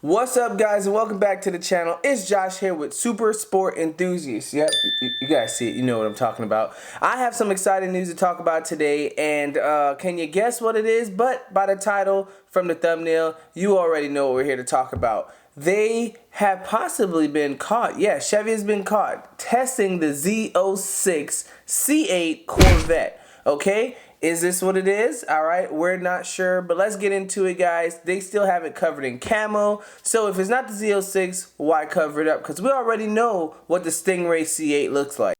What's up, guys, and welcome back to the channel. It's Josh here with Super Sport Enthusiasts. Yep, you guys see it. You know what I'm talking about. I have some exciting news to talk about today, and can you guess what it is? But by the title from the thumbnail, you already know what we're here to talk about. They have possibly been caught. Yeah, Chevy has been caught testing the Z06 C8 Corvette. Okay? Is this what it is? Alright, we're not sure, but let's get into it, guys. They still have it covered in camo, so if it's not the Z06, why cover it up? Because we already know what the Stingray C8 looks like.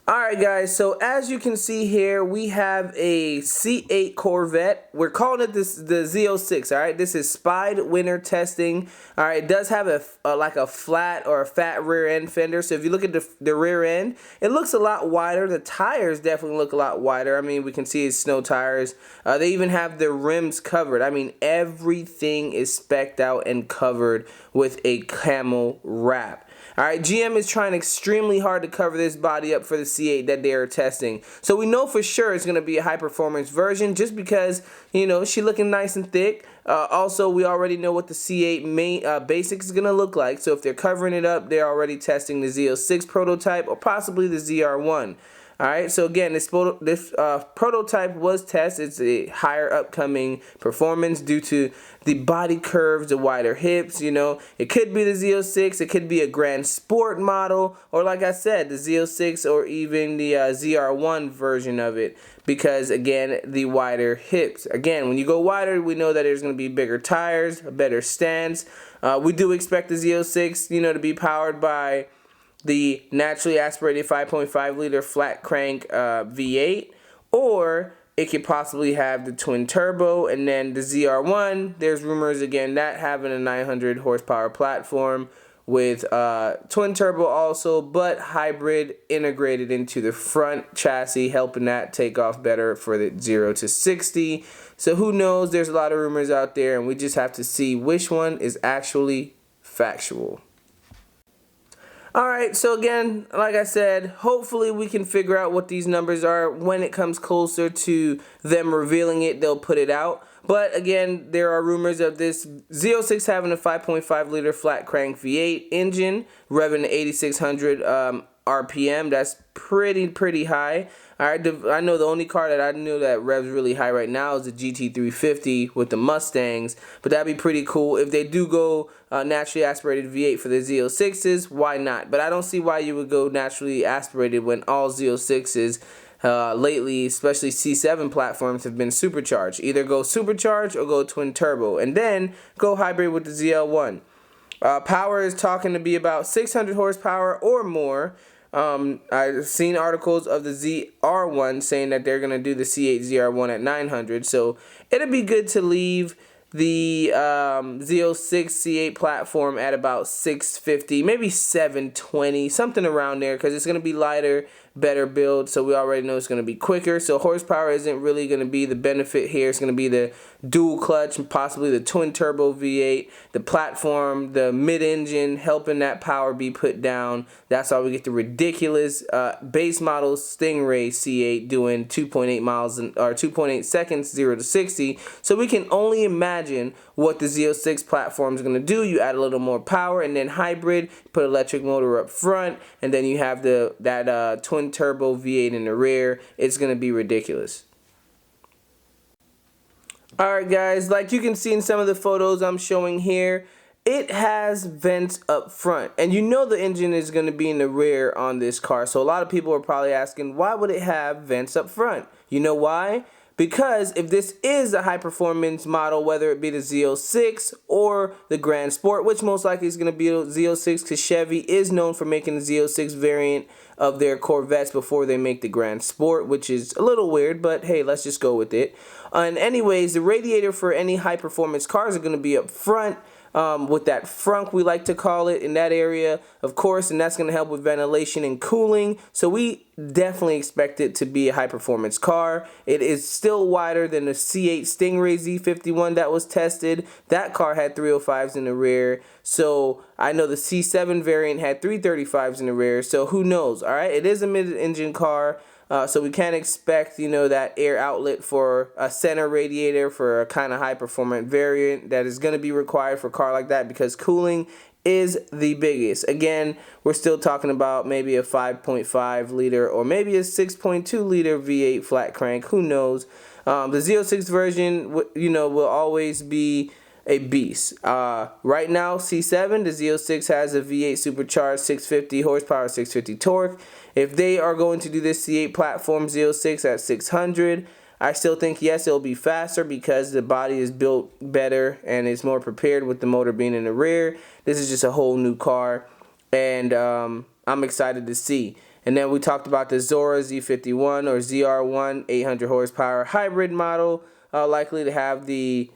Alright, guys, so as you can see here, we have a C8 Corvette. We're calling it the Z06, alright? This is spied winter testing. Alright, it does have like a flat or a fat rear end fender. So if you look at the rear end, it looks a lot wider. The tires definitely look a lot wider. I mean, we can see it's snow tires. They even have the rims covered. I mean, everything is specced out and covered with a camo wrap. Alright, GM is trying extremely hard to cover this body up for the C8 that they are testing. So we know for sure it's going to be a high performance version just because, you know, she's looking nice and thick. Also, we already know what the C8 main basic is going to look like. So if they're covering it up, they're already testing the Z06 prototype or possibly the ZR1. Alright, so again, this prototype was tested. It's a higher upcoming performance due to the body curves, the wider hips, you know. It could be the Z06, it could be a Grand Sport model, or like I said, the Z06 or even the ZR1 version of it. Because, again, the wider hips. Again, when you go wider, we know that there's going to be bigger tires, a better stance. We do expect the Z06, you know, to be powered by the naturally aspirated 5.5 liter flat crank V8, or it could possibly have the twin turbo. And then the ZR1, there's rumors again that having a 900 horsepower platform with twin turbo also, but hybrid integrated into the front chassis, helping that take off better for the 0 to 60. So who knows? There's a lot of rumors out there, and we just have to see which one is actually factual. Alright, so again, like I said, hopefully we can figure out what these numbers are. When it comes closer to them revealing it, they'll put it out. But again, there are rumors of this Z06 having a 5.5 liter flat crank V8 engine, revving to 8,600 RPM. That's pretty high. Alright, I know the only car that I knew that revs really high right now is the GT350 with the Mustangs, but that'd be pretty cool. If they do go naturally aspirated V8 for the Z06s, why not? But I don't see why you would go naturally aspirated when all Z06s lately, especially C7 platforms, have been supercharged. Either go supercharged or go twin turbo, and then go hybrid with the ZL1. Power is talking to be about 600 horsepower or more. I've seen articles of the ZR1 saying that they're going to do the C8 ZR1 at 900, so it'd be good to leave the Z06 C8 platform at about 650, maybe 720, something around there, because it's going to be lighter, better build, so we already know it's going to be quicker. So horsepower isn't really going to be the benefit here. It's going to be the dual clutch and possibly the twin turbo V8, the platform, the mid-engine, helping that power be put down. That's why we get the ridiculous base model Stingray C8 doing 2.8 miles or 2.8 seconds 0 to 60. So we can only imagine what the Z06 platform is going to do. You add a little more power, and then hybrid, put electric motor up front, and then you have that twin turbo V8 in the rear. It's going to be ridiculous. Alright, guys, like you can see in some of the photos I'm showing here, it has vents up front, and you know the engine is going to be in the rear on this car. So a lot of people are probably asking, why would it have vents up front? You know why? Because if this is a high performance model, whether it be the Z06 or the Grand Sport, which most likely is going to be the Z06 because Chevy is known for making the Z06 variant of their Corvettes before they make the Grand Sport, which is a little weird, but hey, let's just go with it. And anyways, the radiator for any high performance cars are going to be up front. with that frunk, we like to call it, in that area, of course, and that's going to help with ventilation and cooling. So we definitely expect it to be a high performance car. It is still wider than the C8 Stingray Z51 that was tested. That car had 305s in the rear. So I know the C7 variant had 335s in the rear. So who knows? All right, it is a mid-engine car. So we can't expect, you know, that air outlet for a center radiator for a kind of high performant variant that is going to be required for a car like that, because cooling is the biggest. Again, we're still talking about maybe a 5.5 liter or maybe a 6.2 liter V8 flat crank. Who knows? The Z06 version, you know, will always be a beast. Right now, C7, the Z06 has a V8 supercharged 650 horsepower, 650 torque. If they are going to do this C8 platform Z06 at 600, I still think, yes, it'll be faster because the body is built better and it's more prepared with the motor being in the rear. This is just a whole new car, and I'm excited to see. And then we talked about the Zora Z51 or ZR1 800 horsepower hybrid model, likely to have the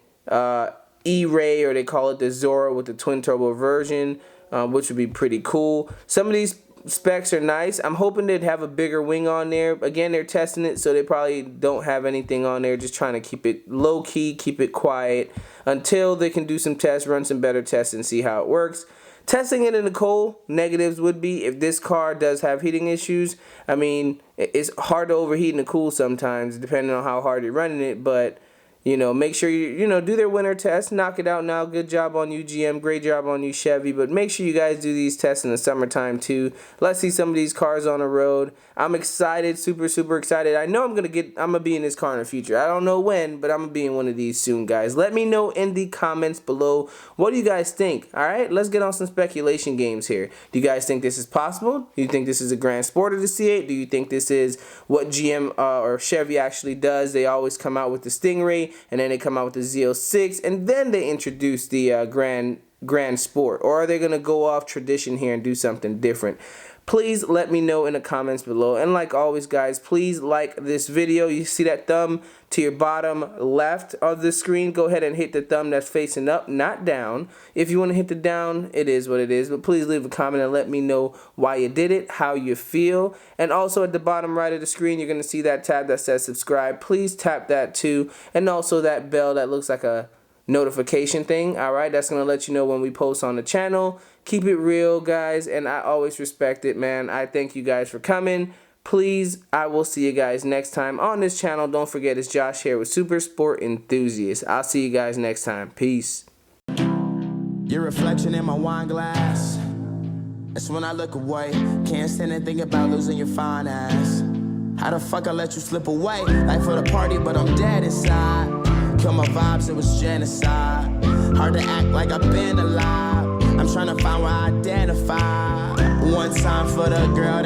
E-Ray, or they call it the Zora with the twin turbo version, which would be pretty cool. Some of these specs are nice. I'm hoping they'd have a bigger wing on there. Again, they're testing it, so they probably don't have anything on there, just trying to keep it low key, keep it quiet until they can do some tests, run some better tests, and see how it works. Testing it in the cold, negatives would be if this car does have heating issues. I mean, it's hard to overheat in the cool sometimes, depending on how hard you're running it, but you know, make sure you do their winter test, knock it out now. Good job on you, GM. Great job on you, Chevy. But make sure you guys do these tests in the summertime too. Let's see some of these cars on the road. I'm excited, super excited. I know I'm gonna be in this car in the future. I don't know when, but I'm gonna be in one of these soon, guys. Let me know in the comments below. What do you guys think? All right, let's get on some speculation games here. Do you guys think this is possible? Do you think this is a grand sport of the C8? Do you think this is what GM or Chevy actually does? They always come out with the Stingray, and then they come out with the Z06, and then they introduce the Grand Sport. Or are they going to go off tradition here and do something different? Please let me know in the comments below. And like always, guys, please like this video. You see that thumb to your bottom left of the screen? Go ahead and hit the thumb that's facing up, not down. If you want to hit the down, it is what it is. But please leave a comment and let me know why you did it, how you feel. And also at the bottom right of the screen, you're going to see that tab that says subscribe. Please tap that too. And also that bell that looks like a notification thing. All right, that's gonna let you know when we post on the channel. Keep it real, guys, and I always respect it, man. I thank you guys for coming. Please, I will see you guys next time on this channel. Don't forget, it's Josh here with Super Sport Enthusiast. I'll see you guys next time. Peace. Your reflection in my wine glass, that's when I look away. Can't stand and think about losing your fine ass. How the fuck I let you slip away? Life for the party, but I'm dead inside. Kill my vibes, it was genocide. Hard to act like I've been alive. I'm trying to find where I identify. One time for the girl that